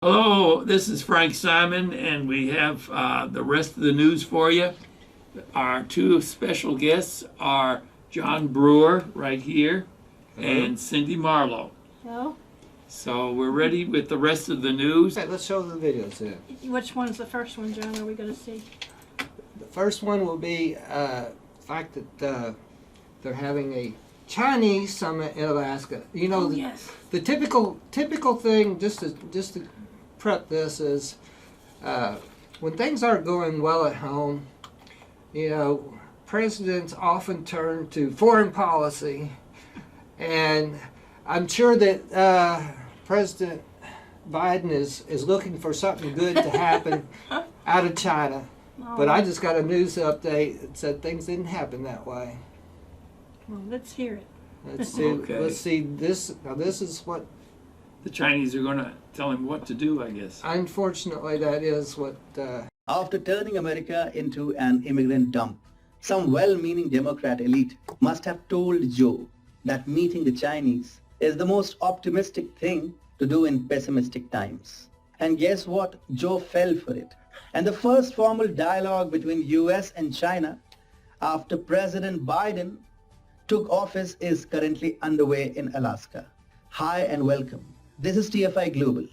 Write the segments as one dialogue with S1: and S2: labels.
S1: Hello, this is Frank Simon, and we have the rest of the news for you. Our two special guests are John Brewer, right here, and Cindy Marlowe.
S2: Hello.
S1: So we're ready with the rest of the news.
S3: Okay, let's show the videos then.
S2: Which one's the first one, John? Are we going to see?
S3: The first one will be the fact that they're having a Chinese summit in Alaska. You know,
S2: Yes.
S3: the typical thing, just to prep this, is when things aren't going well at home, you know, presidents often turn to foreign policy, and I'm sure that President Biden is looking for something good to happen out of China. But I just got a news update that said things didn't happen that way.
S2: Well, let's hear it.
S3: Let's see.
S1: Okay.
S3: Let's see this. Now this is what.
S1: The Chinese are going to tell him what to do, I guess.
S3: Unfortunately, that is what.
S4: After turning America into an immigrant dump, some well-meaning Democrat elite must have told Joe that meeting the Chinese is the most optimistic thing to do in pessimistic times. And guess what? Joe fell for it. And the first formal dialogue between US and China after President Biden took office is currently underway in Alaska. Hi and welcome. This is TFI Global,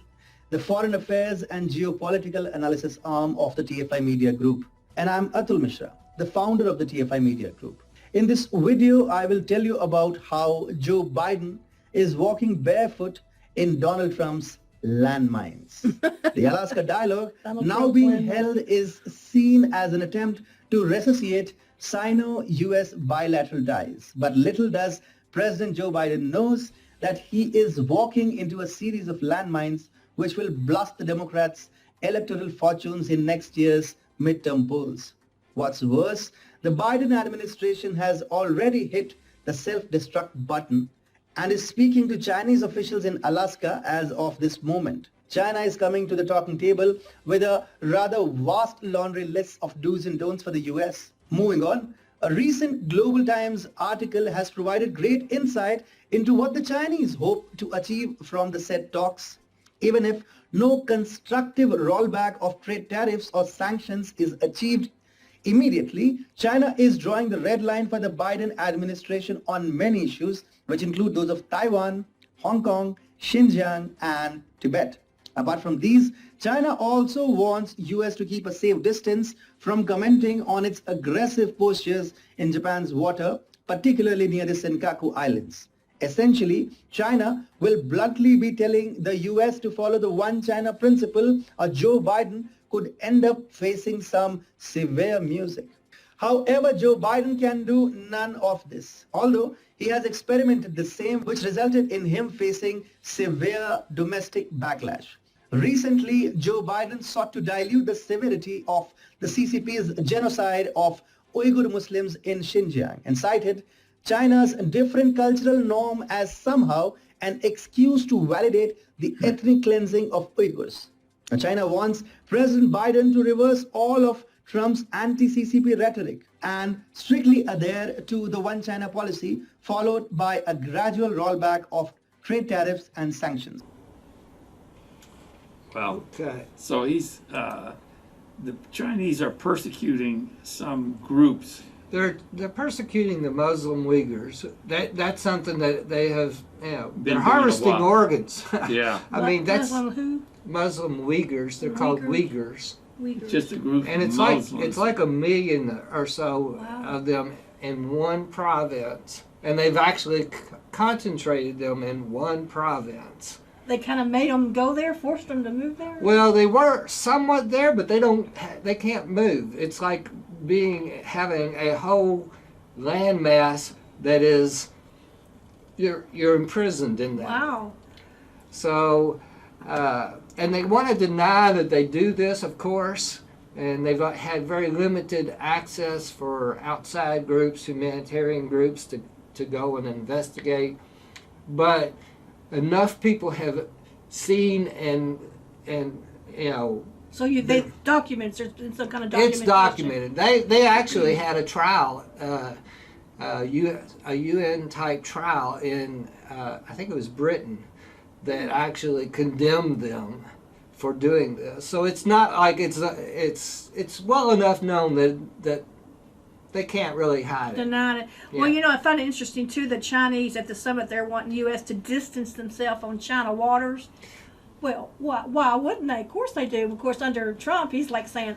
S4: the foreign affairs and geopolitical analysis arm of the TFI Media Group. And I'm Atul Mishra, the founder of the TFI Media Group. In this video, I will tell you about how Joe Biden is walking barefoot in Donald Trump's landmines. The Alaska Dialogue, now being held, is seen as an attempt to resuscitate Sino-US bilateral ties. But little does President Joe Biden knows that he is walking into a series of landmines which will blast the Democrats' electoral fortunes in next year's midterm polls. What's worse, the Biden administration has already hit the self-destruct button and is speaking to Chinese officials in Alaska as of this moment. China is coming to the talking table with a rather vast laundry list of do's and don'ts for the US. Moving on, a recent Global Times article has provided great insight into what the Chinese hope to achieve from the said talks. Even if no constructive rollback of trade tariffs or sanctions is achieved immediately, China is drawing the red line for the Biden administration on many issues, which include those of Taiwan, Hong Kong, Xinjiang, and Tibet. Apart from these, China also wants US to keep a safe distance from commenting on its aggressive postures in Japan's water, particularly near the Senkaku Islands. Essentially, China will bluntly be telling the US to follow the one China principle, or Joe Biden could end up facing some severe music. However, Joe Biden can do none of this, although he has experimented the same, which resulted in him facing severe domestic backlash. Recently, Joe Biden sought to dilute the severity of the CCP's genocide of Uyghur Muslims in Xinjiang and cited China's different cultural norm as somehow an excuse to validate the ethnic cleansing of Uyghurs. China wants President Biden to reverse all of Trump's anti-CCP rhetoric and strictly adhere to the one China policy, followed by a gradual rollback of trade tariffs and sanctions.
S1: Well,
S3: Okay.
S1: so the Chinese are persecuting some groups.
S3: They're persecuting the Muslim Uyghurs. That's something that they have. You know,
S1: Been
S3: they're
S1: doing a
S3: harvesting
S1: while.
S3: organs.
S1: Yeah.
S3: I mean, that's
S2: Muslim who?
S3: Muslim Uyghurs. They're called Uyghurs.
S2: Uyghurs.
S1: Just a group
S3: And
S1: of
S3: it's
S1: Muslims.
S3: like 1 million or so
S2: Wow.
S3: of them in one province, and they've actually concentrated them in one province.
S2: They kind of made them go there, forced them to move there?
S3: Well, they were somewhat there, but they can't move. It's like having a whole landmass that is you're imprisoned in that.
S2: Wow.
S3: So, and they want to deny that they do this, of course, and they've had very limited access for outside groups, humanitarian groups, to go and investigate. But enough people have seen and you know.
S2: So they documents, there's been some kind of documentation.
S3: It's documented. They actually had a trial, a UN type trial in I think it was Britain, that actually condemned them for doing this. So it's not like it's well enough known that they can't really hide it.
S2: Denied it.
S3: Yeah.
S2: Well, I find it interesting too. The Chinese at the summit, they're wanting U.S. to distance themselves on China waters. Well, why wouldn't they? Of course they do. Of course, under Trump, he's like saying,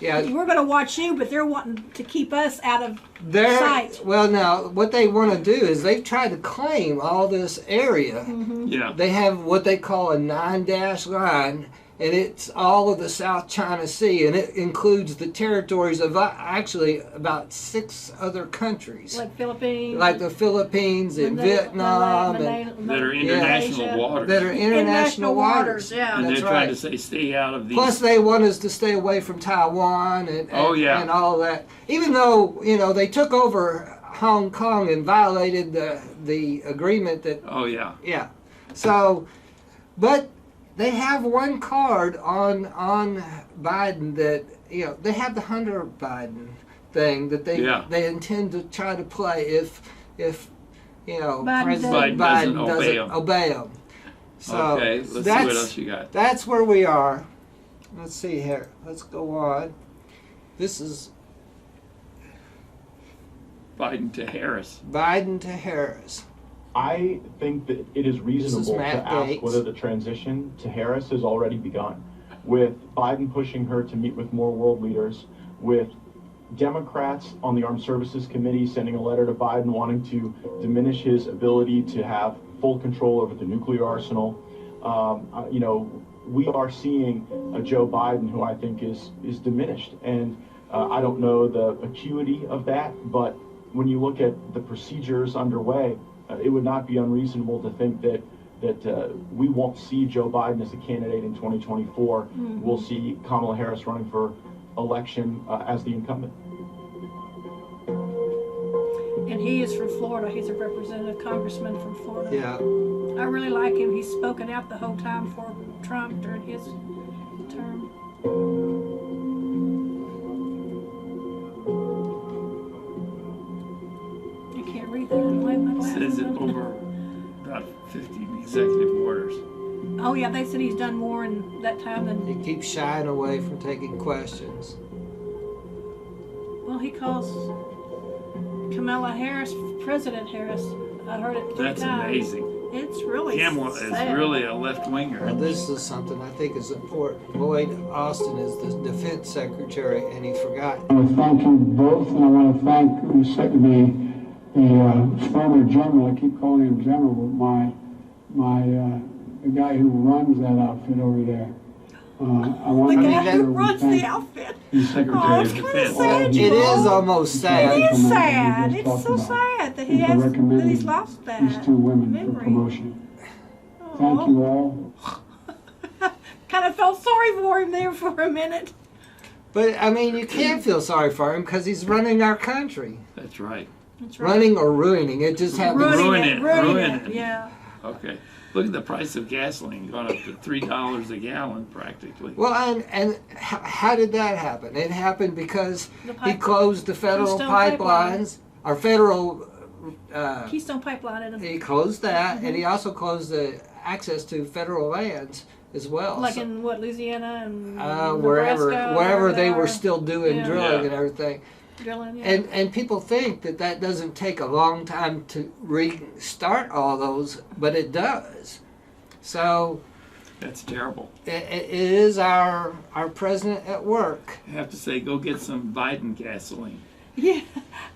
S3: Yeah,
S2: we're going to watch you, but they're wanting to keep us out of
S3: they're
S2: sight.
S3: well now. What they want to do is they've tried to claim all this area.
S1: Yeah.
S3: They have what they call a 9-dash line, and it's all of the South China Sea, and it includes the territories of actually about 6 other countries,
S2: Like Philippines.
S3: like the Philippines and Vietnam, and
S1: That are international waters.
S3: that are international waters.
S2: Yeah.
S1: And
S3: That's
S1: they're trying
S3: right.
S1: to say stay out of these.
S3: Plus, they want us to stay away from Taiwan and
S1: Oh, yeah.
S3: and all that. Even though they took over Hong Kong and violated the agreement that
S1: Oh, yeah.
S3: yeah. So, but they have one card on Biden that they have the Hunter Biden thing that they intend to try to play if President
S1: Biden
S3: Biden
S1: doesn't
S3: obey them. So
S1: Okay, let's see what else you got.
S3: that's where we are. Let's see here. Let's go on. This is
S1: Biden to Harris.
S3: Biden to Harris.
S5: I think that it is reasonable to
S3: Matt
S5: ask
S3: Gaetz.
S5: whether the transition to Harris has already begun, with Biden pushing her to meet with more world leaders, with Democrats on the Armed Services Committee sending a letter to Biden wanting to diminish his ability to have full control over the nuclear arsenal. We are seeing a Joe Biden who I think is diminished, and I don't know the acuity of that, but when you look at the procedures underway, it would not be unreasonable to think that we won't see Joe Biden as a candidate in 2024.
S2: Mm-hmm.
S5: We'll see Kamala Harris running for election as the incumbent.
S2: And he is from Florida. He's a representative congressman from Florida.
S3: Yeah.
S2: I really like him. He's spoken out the whole time for Trump during his term. I can't read that. I have my glasses
S1: Says it
S2: on.
S1: over about 50 executive orders.
S2: Oh yeah, they said he's done more in that time than.
S3: He keeps shying away from taking questions.
S2: Well, he calls Kamala Harris President Harris. I heard it 3
S1: That's
S2: times.
S1: amazing.
S2: It's really
S1: Kamala
S2: sad.
S1: is really a left winger.
S3: Now, this is something I think is important. Lloyd Austin is the defense secretary, and he forgot.
S6: I want to thank you both, and I want to thank the former general. I keep calling him general, but the guy who runs that outfit over there. I want
S2: The
S6: to
S2: guy
S6: make
S2: who
S6: sure we
S2: runs the
S6: thank
S2: outfit.
S6: the
S2: Oh,
S6: Secretary
S2: it's
S6: of
S2: kind of
S1: Defense.
S2: sad.
S3: It is almost
S2: It
S3: sad.
S2: is
S6: Recommend
S2: sad.
S6: what we just
S2: It's so
S6: talked about.
S2: sad that
S6: and for recommending
S2: he's lost that
S6: these 2 women
S2: memory.
S6: for promotion.
S2: Aw.
S6: Thank you all.
S2: Kind of felt sorry for him there for a minute.
S3: But I mean, you can't feel sorry for him because he's running our country,
S1: That's right.
S2: That's right.
S3: running or ruining. It just happens.
S1: Ruin
S2: Ruining
S1: it.
S2: it. Yeah.
S1: Okay. Look at the price of gasoline gone up to $3 a gallon practically.
S3: Well, and how did that happen? It happened because
S2: The
S3: he
S2: pipe-
S3: closed the federal
S2: Keystone
S3: pipelines, our federal.
S2: Keystone Pipeline.
S3: He closed that, and he also closed the access to federal lands as well.
S2: Like
S3: So,
S2: in what, Louisiana and
S3: wherever
S2: Nebraska,
S3: they were
S2: are
S3: still doing
S2: Yeah.
S3: drilling
S1: Yeah.
S3: and everything.
S2: drilling. Yeah.
S3: And people think that doesn't take a long time to restart all those, but it does. So
S1: That's terrible.
S3: it is our president at work.
S1: I have to say, go get some Biden gasoline.
S2: Yeah,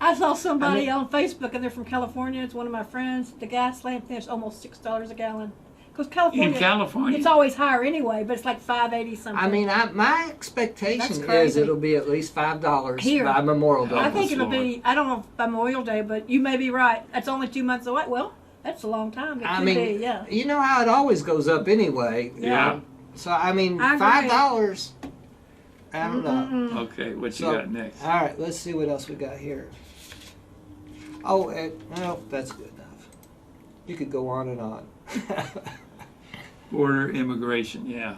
S2: I saw somebody
S3: I
S2: on Facebook, and they're from California. It's one of my friends. The gas lamp there's almost $6 a gallon. Because California,
S1: In California?
S2: it's always higher anyway, but it's like $5.80 something.
S3: I mean, my
S2: That's
S3: expectation is
S2: crazy.
S3: it'll be at least $5
S2: Here.
S3: by Memorial Day.
S2: I think it'll
S1: Lord.
S2: be. I don't know if by Memorial Day, but you may be right. That's only 2 months away. Well, that's a long time. It
S3: I
S2: could
S3: mean,
S2: be, yeah.
S3: you know how it always goes up anyway.
S1: Yeah.
S3: So I mean,
S2: I agree.
S3: $5. I don't know.
S1: Okay, what you
S3: So-
S1: got next?
S3: All right, let's see what else we got here. Oh, no, that's good enough. You could go on and on.
S1: Border immigration, yeah.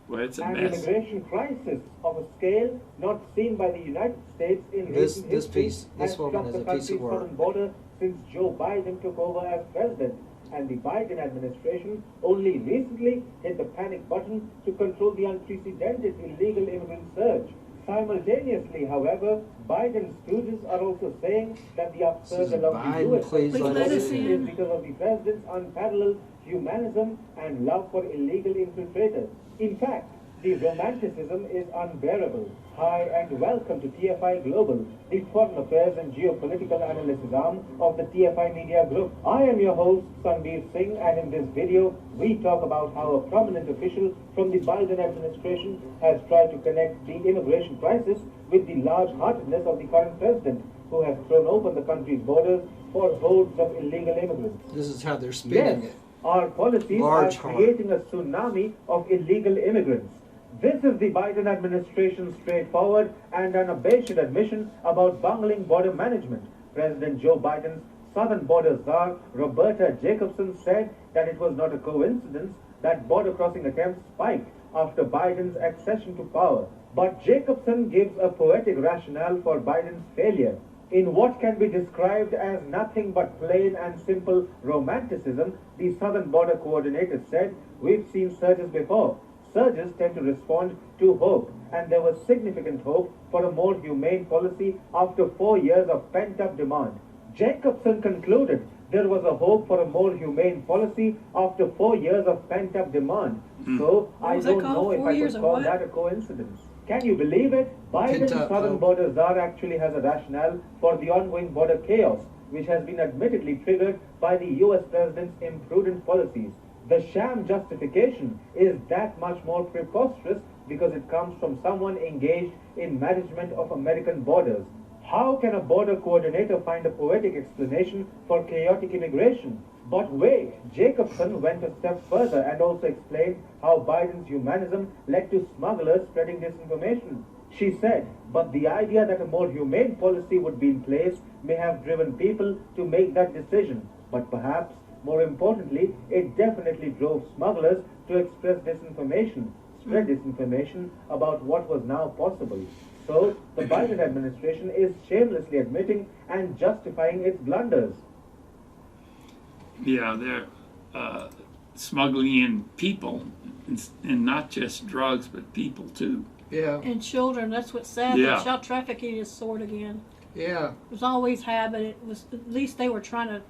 S1: Well, it's a
S7: An
S1: mess.
S7: immigration crisis of a scale not seen by the United States in
S3: This
S7: recent history
S3: this
S7: has
S3: woman
S7: shocked
S3: is
S7: the
S3: a piece of
S7: country's
S3: work.
S7: southern border since Joe Biden took over as president. and the Biden administration only recently hit the panic button to control the unprecedented illegal immigrant surge. Simultaneously, however, Biden's stooges are also saying that the upsurge along the
S3: Biden,
S7: U.S.
S3: please
S2: let
S7: border
S2: us
S7: is
S2: in.
S7: because of the president's unparalleled humanism and love for illegal infiltrators. In fact, the romanticism is unbearable. Hi and welcome to TFI Global, the foreign affairs and geopolitical analysis arm of the TFI Media Group. I am your host, Sandeep Singh, and in this video, we talk about how a prominent official from the Biden administration has tried to connect the immigration crisis with the large-heartedness of the current president, who has thrown open the country's borders for hordes of illegal immigrants.
S3: This is how they're spinning
S7: Yes,
S3: it.
S7: our policies
S3: Large
S7: are
S3: heart.
S7: creating a tsunami of illegal immigrants. This is the Biden administration's straightforward and unabashed admission about bungling border management. President Joe Biden's southern border czar, Roberta Jacobson, said that it was not a coincidence that border crossing attempts spiked after Biden's accession to power. But Jacobson gives a poetic rationale for Biden's failure. In what can be described as nothing but plain and simple romanticism, the Southern Border Coordinator said, "We've seen surges before. Surges tend to respond to hope, and there was significant hope for a more humane policy after 4 years of pent-up demand." Jacobson concluded there was a hope for a more humane policy after 4 years of pent-up demand. So I
S2: was that
S7: don't
S2: called?
S7: know if
S2: 4
S7: I
S2: years
S7: could
S2: of
S7: call
S2: what?
S7: that a coincidence. Can you believe it? Biden's
S3: Pent-up
S7: southern
S3: hope.
S7: border czar actually has a rationale for the ongoing border chaos, which has been admittedly triggered by the US president's imprudent policies. The sham justification is that much more preposterous because it comes from someone engaged in management of American borders. How can a border coordinator find a poetic explanation for chaotic immigration? But wait, Jacobson went a step further and also explained how Biden's humanism led to smugglers spreading disinformation. She said, but the idea that a more humane policy would be in place may have driven people to make that decision. But perhaps, more importantly, it definitely drove smugglers to express disinformation, spread disinformation about what was now possible. So, the Biden administration is shamelessly admitting and justifying its blunders.
S1: Yeah, they're smuggling in people, and not just drugs, but people too.
S3: Yeah,
S2: And children, that's what's sad.
S1: Yeah.
S2: That child trafficking is soared again.
S3: yeah.
S2: It was always had, but it was, at least they were trying to,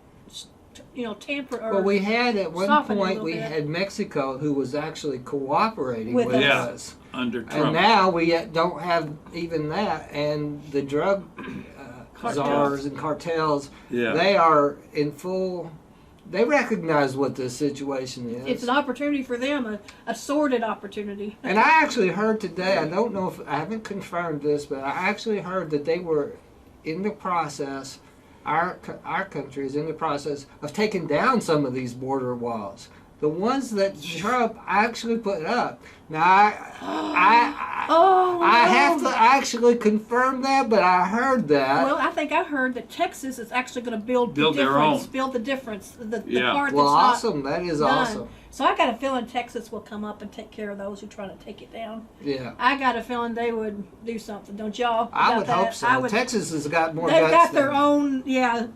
S2: tamper or
S3: Well, we had at one
S2: soften it a
S3: point
S2: little
S3: we
S2: bit.
S3: had Mexico who was actually cooperating
S2: With
S3: with,
S2: us.
S1: Yeah.
S3: us,
S1: Under
S3: and
S1: Trump.
S3: now we yet don't have even that. And the drug
S2: Cartels.
S3: czars and cartels,
S1: Yeah.
S3: they are in full. They recognize what this situation is.
S2: it's an opportunity for them, a sordid opportunity.
S3: And I actually heard today, I don't know if, I haven't confirmed this, but I actually heard that they were in the process, our country is in the process of taking down some of these border walls. The ones that Trump actually put up. Now, I have to actually confirm that, but I heard that.
S2: Well, I think I heard that Texas is actually going to build
S1: Build
S2: the
S1: their
S2: difference.
S1: own.
S2: Build the difference. The
S1: Yeah.
S2: part
S3: Well,
S2: that's
S3: awesome. That is
S2: not done.
S3: awesome.
S2: So I got a feeling Texas will come up and take care of those who try to take it down.
S3: Yeah.
S2: I got a feeling they would do something, don't y'all?
S3: I
S2: about
S3: would
S2: that?
S3: hope so.
S2: I would,
S3: Texas has got more
S2: they've
S3: guts
S2: got their
S3: than-
S2: own,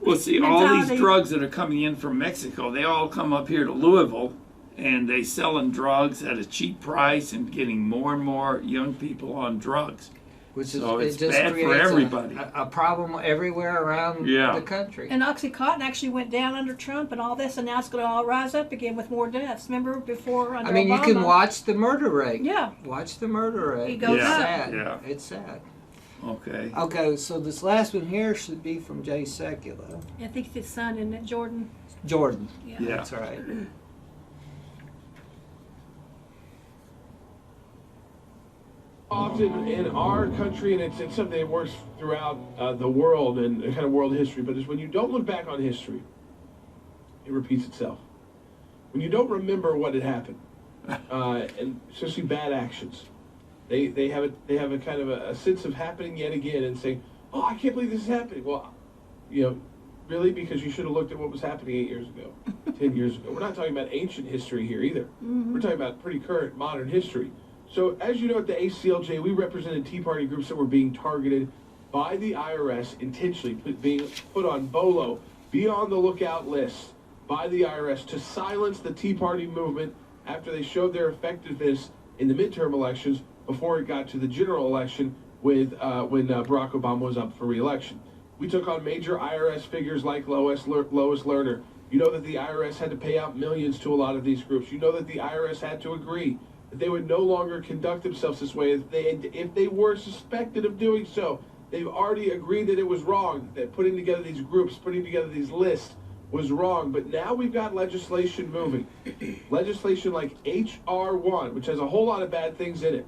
S1: Well, see, all these
S2: mentality.
S1: drugs that are coming in from Mexico, they all come up here to Louisville, and they selling drugs at a cheap price and getting more and more young people on drugs.
S3: Which is,
S1: So it's
S3: it just
S1: bad for
S3: creates
S1: everybody.
S3: a problem everywhere around
S1: Yeah.
S3: the country.
S2: And OxyContin actually went down under Trump and all this, and now it's going to all rise up again with more deaths. Remember before under
S3: I mean,
S2: Obama?
S3: you can watch the murder rate.
S2: Yeah.
S3: Watch the murder rate.
S2: It goes
S3: it's
S1: up.
S3: sad.
S1: Yeah.
S3: It's sad.
S1: Okay.
S3: Okay, so this last one here should be from Jay Secula.
S2: I think it's his son, isn't it, Jordan?
S3: Jordan.
S2: Yeah.
S1: Yeah.
S3: That's right.
S8: Often in our country, and it's something that works throughout the world and kind of world history, but is when you don't look back on history, it repeats itself. When you don't remember what had happened, and especially bad actions, they have a kind of a sense of happening yet again and saying, "Oh, I can't believe this is happening." Well, really, because you should have looked at what was happening 8 years ago, 10 years ago. We're not talking about ancient history here either. We're talking about pretty current modern history. So, as you know, at the ACLJ, we represented Tea Party groups that were being targeted by the IRS intentionally, being put on BOLO, be on the lookout list. by the IRS to silence the Tea Party movement after they showed their effectiveness in the midterm elections before it got to the general election when Barack Obama was up for re-election. We took on major IRS figures like Lois Lerner. You know that the IRS had to pay out millions to a lot of these groups. You know that the IRS had to agree that they would no longer conduct themselves this way if they were suspected of doing so. They've already agreed that it was wrong, that putting together these groups, putting together these lists was wrong. But now we've got legislation moving. Legislation like H.R. 1, which has a whole lot of bad things in it.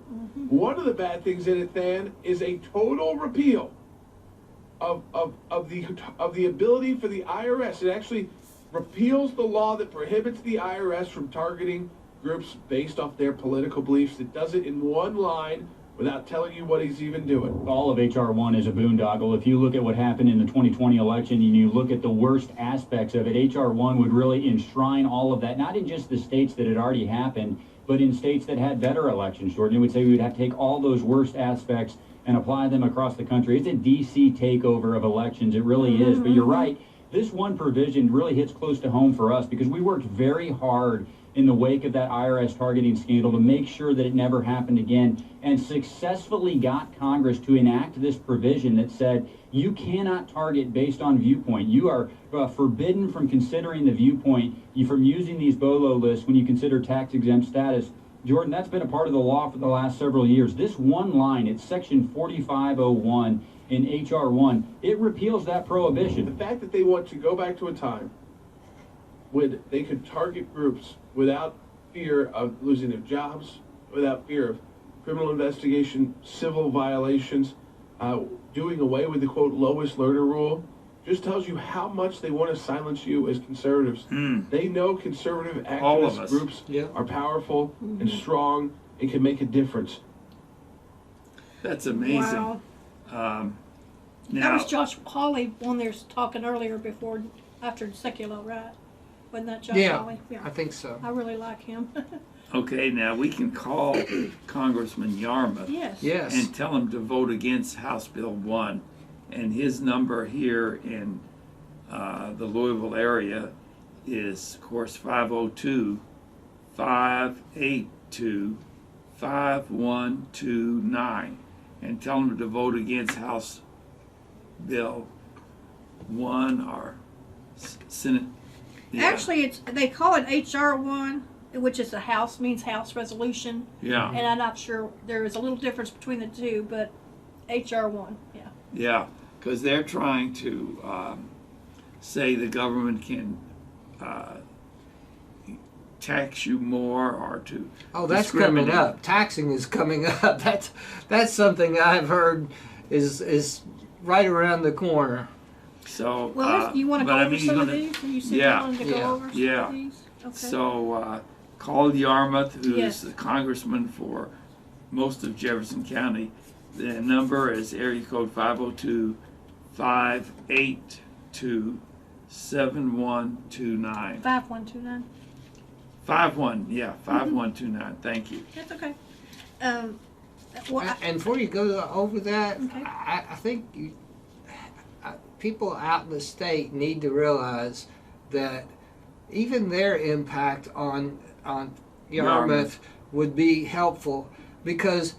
S8: One of the bad things in it, Than, is a total repeal of the ability for the IRS. It actually repeals the law that prohibits the IRS from targeting groups based off their political beliefs. It does it in one line without telling you what he's even doing.
S9: All of H.R. 1 is a boondoggle. If you look at what happened in the 2020 election and you look at the worst aspects of it, H.R. 1 would really enshrine all of that, not in just the states that had already happened, but in states that had better elections, Jordan. It would say we would have to take all those worst aspects and apply them across the country. It's a D.C. takeover of elections. It really is. But you're right. This one provision really hits close to home for us because we worked very hard in the wake of that IRS targeting scandal to make sure that it never happened again, and successfully got Congress to enact this provision that said you cannot target based on viewpoint. You are forbidden from considering the viewpoint, from using these BOLO lists when you consider tax-exempt status. Jordan, that's been a part of the law for the last several years. This one line, it's section 4501 in H.R. 1, it repeals that prohibition.
S8: The fact that they want to go back to a time when they could target groups without fear of losing their jobs, without fear of criminal investigation, civil violations, doing away with the, quote, Lois Lerner rule, just tells you how much they want to silence you as conservatives. They know conservative activist groups are powerful and strong and can make a difference.
S1: That's amazing.
S2: Wow. That
S1: Now,
S2: was Josh Hawley on there talking earlier after Secular, right? Wasn't that Josh Hawley?
S3: I think so.
S2: I really like him.
S1: okay, now we can call Congressman Yarmuth
S2: Yes.
S1: and tell him to vote against House Bill 1. And his number here in the Louisville area is, of course, 502-582-5129. And tell him to vote against House Bill 1 or Senate. Yeah.
S2: Actually, they call it H.R. 1, which is means House resolution.
S1: Yeah.
S2: And I'm not sure, there is a little difference between the two, but H.R. 1, yeah.
S1: Yeah, because they're trying to say the government can tax you more or to
S3: that's coming up. Taxing is coming up. That's something I've heard is right around the corner.
S1: So,
S2: Well, you want to go over some of these? You said
S1: yeah,
S2: you wanted to go over some of these? Okay.
S1: So, call Yarmuth, who is the congressman for most of Jefferson County. The number is area code 502-582-7129.
S2: 5129.
S1: 5129. Thank you.
S2: That's okay.
S3: And before you go over that,
S2: Okay.
S3: I think people out in the state need to realize that even their impact on Yarmuth would be helpful, because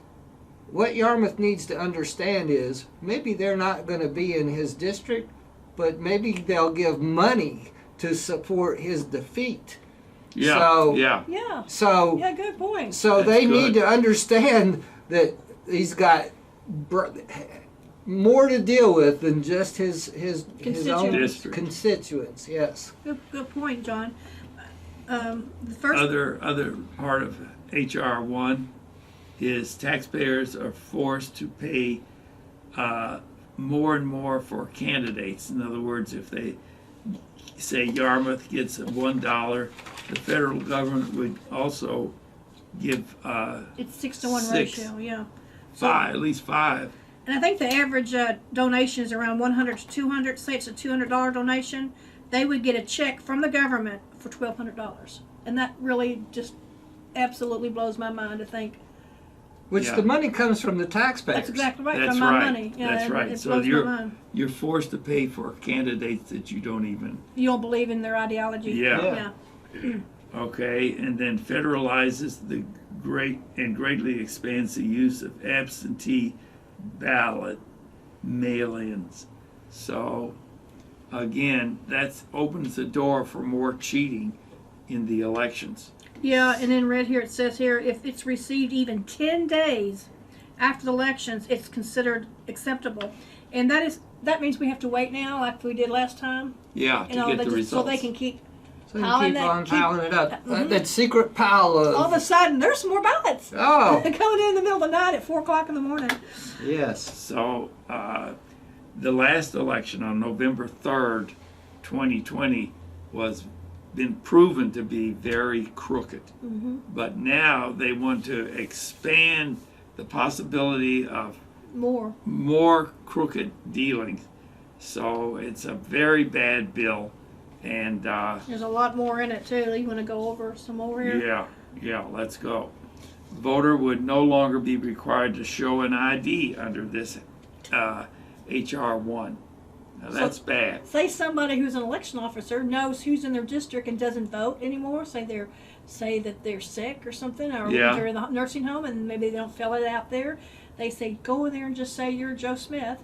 S3: what Yarmuth needs to understand is maybe they're not going to be in his district, but maybe they'll give money to support his defeat.
S1: Yeah.
S3: So,
S2: Yeah, good point.
S3: So
S1: That's
S3: they
S1: good.
S3: need to understand that he's got more to deal with than just his own
S1: District.
S3: constituents. Yes.
S2: Good point, John. The first
S1: Other part of H.R. 1 is taxpayers are forced to pay more and more for candidates. In other words, if they say Yarmuth gets $1, the federal government would also give
S2: it's 6 to 1
S1: 6.
S2: ratio, yeah.
S1: at least 5.
S2: And I think the average donation is around 100 to 200. Say it's a $200 donation, they would get a check from the government for $1,200, and that really just absolutely blows my mind to think
S3: Which
S1: Yeah.
S3: the money comes from the taxpayers.
S2: That's exactly right.
S1: That's
S2: From my
S1: right.
S2: money. Yeah,
S1: That's right.
S2: It
S1: So
S2: blows my mind.
S1: you're forced to pay for candidates that you don't even.
S2: You don't believe in their ideology.
S1: Yeah.
S2: Yeah.
S1: Okay, and then federalizes the greatly expands the use of absentee ballot mail-ins. So again, that opens the door for more cheating in the elections.
S2: Yeah, and then right here it says here, if it's received even 10 days after the elections, it's considered acceptable. And that means we have to wait now, like we did last time.
S1: Yeah, to get the results.
S2: So they can keep
S3: So you
S2: piling
S3: keep
S2: that-
S3: on
S2: keep-
S3: piling it up.
S2: Mhm.
S3: That secret pile of.
S2: all of a sudden there's some more ballots.
S3: Oh,
S2: Coming in the middle of the night at 4 o'clock in the morning.
S3: yes.
S1: So the last election on November 3rd, 2020, was been proven to be very crooked. But now they want to expand the possibility of more crooked dealings. So it's a very bad bill. And
S2: There's a lot more in it too. You want to go over some more here?
S1: yeah, let's go. Voter would no longer be required to show an ID under this HR 1. Now that's bad.
S2: Say somebody who's an election officer knows who's in their district and doesn't vote anymore. Say that they're sick or something, or
S1: Yeah.
S2: they're in the nursing home and maybe they don't fill it out there. They say go in there and just say you're Joe Smith,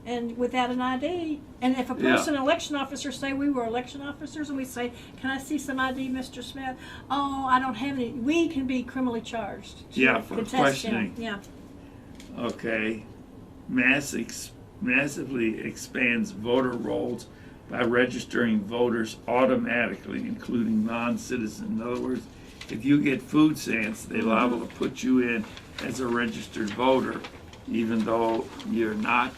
S2: and without an ID. And if a person, election officer, say we were election officers, and we say, "Can I see some ID, Mr. Smith?" "Oh, I don't have any." We can be criminally charged.
S1: Yeah, for
S2: Contest,
S1: questioning.
S2: Yeah.
S1: Okay. Massively expands voter rolls by registering voters automatically, including non-citizens. In other words, if you get food stamps, they're liable to put you in as a registered voter, even though you're not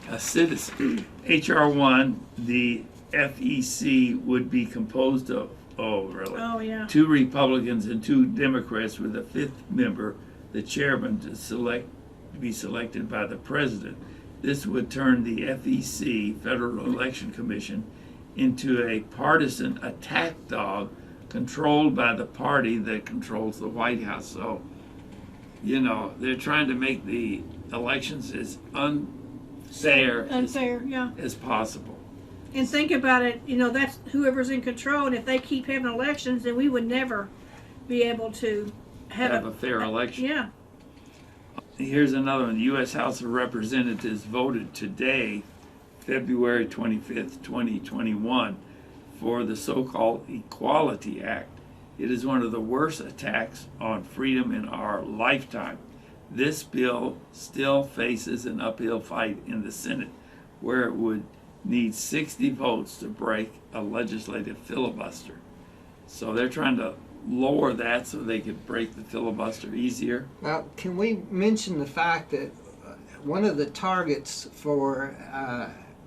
S1: a citizen. HR 1, the FEC would be composed of,
S2: Oh yeah.
S1: 2 Republicans and 2 Democrats, with a 5th member, the chairman, to be selected by the president. This would turn the FEC, Federal Election Commission, into a partisan attack dog controlled by the party that controls the White House. So, they're trying to make the elections as unfair
S2: Yeah.
S1: as possible.
S2: And think about it, that's whoever's in control, and if they keep having elections, then we would never be able to
S1: Have a fair election.
S2: Yeah.
S1: Here's another one. The U.S. House of Representatives voted today, February 25th, 2021, for the so-called Equality Act. It is one of the worst attacks on freedom in our lifetime. This bill still faces an uphill fight in the Senate, where it would need 60 votes to break a legislative filibuster. So they're trying to lower that so they could break the filibuster easier.
S3: Now, can we mention the fact that one of the targets for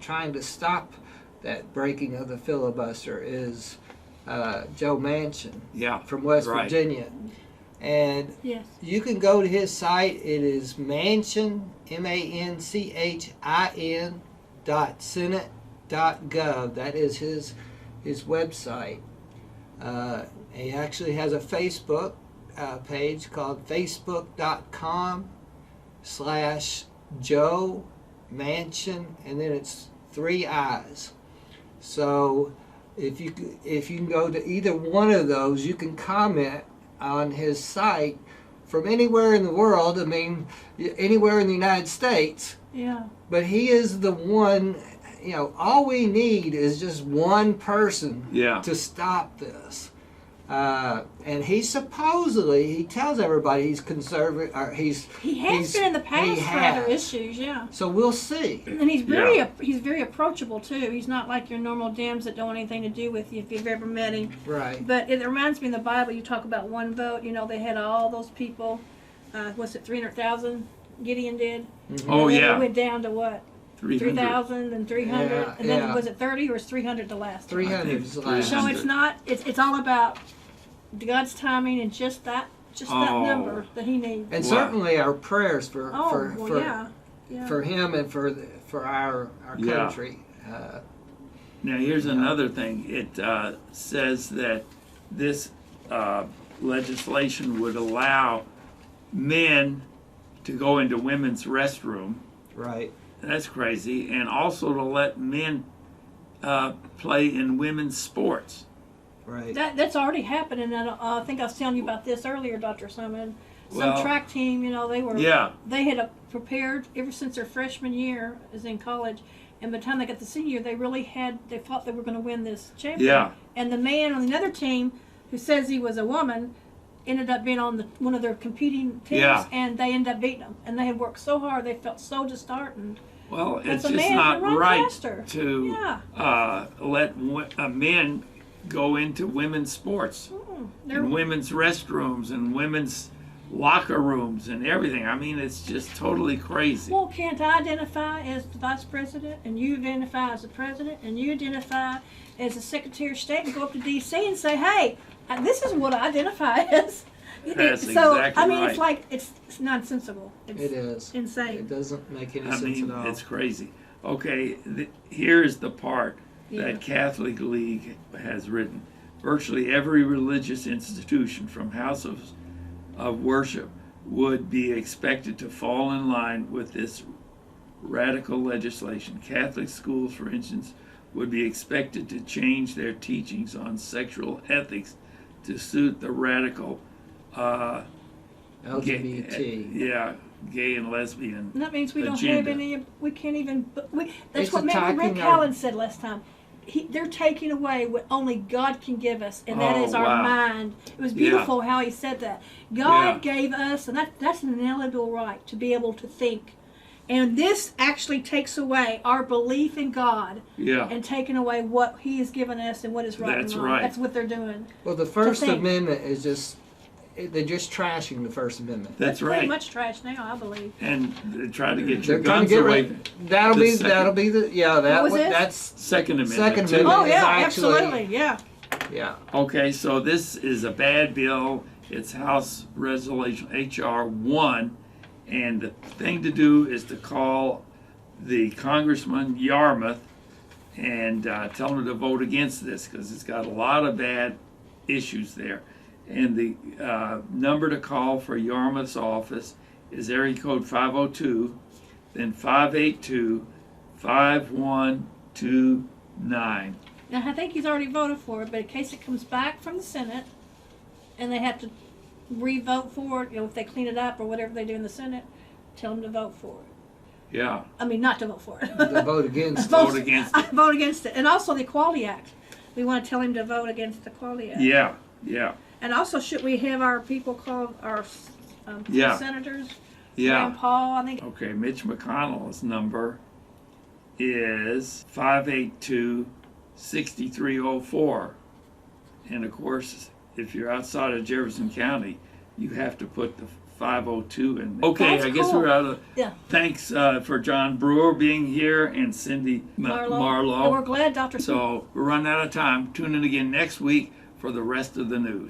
S3: trying to stop that breaking of the filibuster is Joe Manchin from West Virginia. And
S2: yes,
S3: you can go to his site. It is Manchin, MANCHIN.senate.gov. That is his website. He actually has a Facebook page called facebook.com/Joe Manchin, and then it's 3 I's. So if you can go to either one of those, you can comment on his site from anywhere in the world. I mean, anywhere in the United States.
S2: Yeah.
S3: But he is the one. All we need is just one person to stop this. And he tells everybody he's conservative. Or
S2: he has been in the past for other issues, yeah.
S3: So we'll see.
S2: And he's very approachable too. He's not like your normal Dems that don't want anything to do with you if you've ever met him.
S3: Right.
S2: But it reminds me in the Bible, you talk about one vote. They had all those people. Was it 300,000? Gideon did.
S3: Mm-hmm.
S1: Oh
S2: and then
S1: yeah.
S2: it went down to what? 3,000 and 300,
S3: Yeah,
S2: and then
S3: yeah.
S2: was it 30 or was 300 the last?
S3: 300 is the last.
S2: So it's not. It's all about God's timing and just that number that He needs.
S3: And certainly our prayers for
S2: for
S3: him and for our country.
S1: Now here's another thing. It says that this legislation would allow men to go into women's restroom.
S3: Right.
S1: That's crazy. And also to let men play in women's sports.
S3: Right.
S2: That's already happened, and I think I was telling you about this earlier, Dr. Simon. Some
S1: Well,
S2: track team, you know,
S1: Yeah.
S2: they had prepared ever since their freshman year as in college, and by the time they got the senior year, they thought they were going to win this championship.
S1: Yeah.
S2: And the man on another team who says he was a woman ended up being on one of their competing teams,
S1: Yeah.
S2: and they ended up beating them. And they had worked so hard, they felt so disheartened.
S1: Well, it's
S2: a
S1: just
S2: man
S1: not
S2: can run
S1: right
S2: faster.
S1: to
S2: Yeah.
S1: let men go into women's sports and women's restrooms and women's locker rooms and everything. I mean, it's just totally crazy.
S2: Well, can't I identify as the vice president, and you identify as the president, and you identify as the secretary of state, and go up to D.C. and say, hey, this is what I identify as.
S1: That's
S2: So,
S1: exactly
S2: I mean,
S1: right.
S2: it's like, it's nonsensical. It's
S3: It is.
S2: insane.
S3: It doesn't make any
S1: I
S3: sense
S1: mean,
S3: at all.
S1: it's crazy. Okay, here is the part
S2: Yeah.
S1: that Catholic League has written. Virtually every religious institution, from house of worship, would be expected to fall in line with this radical legislation. Catholic schools, for instance, would be expected to change their teachings on sexual ethics to suit the radical
S3: LGBT.
S1: gay and lesbian.
S2: And that means we don't
S1: agenda.
S2: have any, we can't even, that's
S3: It's
S2: what Rick
S3: attacking our-
S2: Callen said last time. They're taking away what only God can give us, and that
S1: Oh,
S2: is our
S1: wow.
S2: mind. It was beautiful how he said that. God gave us, and that's an inalienable right to be able to think. And this actually takes away our belief in God
S1: Yeah.
S2: and taking away what he has given us and what is right
S1: That's
S2: and wrong.
S1: right.
S2: That's what they're doing.
S3: Well, the First
S2: think.
S3: Amendment is they're just trashing the First Amendment.
S1: That's
S2: Pretty
S1: right.
S2: much trash now, I believe.
S1: And they try to get your
S3: They're trying to
S1: guns
S3: get
S1: away.
S3: rid. That'll
S1: The
S3: be
S1: second-
S3: that
S2: was this?
S3: that's
S1: Second Amendment.
S3: Second
S1: too.
S3: Amendment.
S2: Oh,
S3: is
S2: yeah,
S3: actually-
S2: absolutely, yeah.
S3: yeah.
S1: Okay, so this is a bad bill. It's House Resolution HR 1, and the thing to do is to call the Congressman Yarmuth and tell him to vote against this because it's got a lot of bad issues there. And the number to call for Yarmouth's office is area code 502, then 582-5129.
S2: Now, I think he's already voted for it, but in case it comes back from the Senate and they have to re-vote for it, if they clean it up or whatever they do in the Senate, tell them to vote for it.
S1: Yeah,
S2: I mean, not to vote for it.
S3: To vote against.
S1: vote against it.
S2: Vote against it. And also the Equality Act. We want to tell him to vote against the Equality Act.
S1: Yeah.
S2: And also, should we have our people call our
S1: Yeah.
S2: senators?
S1: Yeah.
S2: Rand Paul, I think.
S1: Okay, Mitch McConnell's number is 582-6304. And of course, if you're outside of Jefferson County, you have to put the 502 in there. Okay,
S2: That's
S1: I guess
S2: cool.
S1: we're out of.
S2: Yeah.
S1: Thanks for John Brewer being here and Cindy Marlowe.
S2: And we're glad Dr.
S1: So we're running out of time. Tune in again next week for the rest of the news.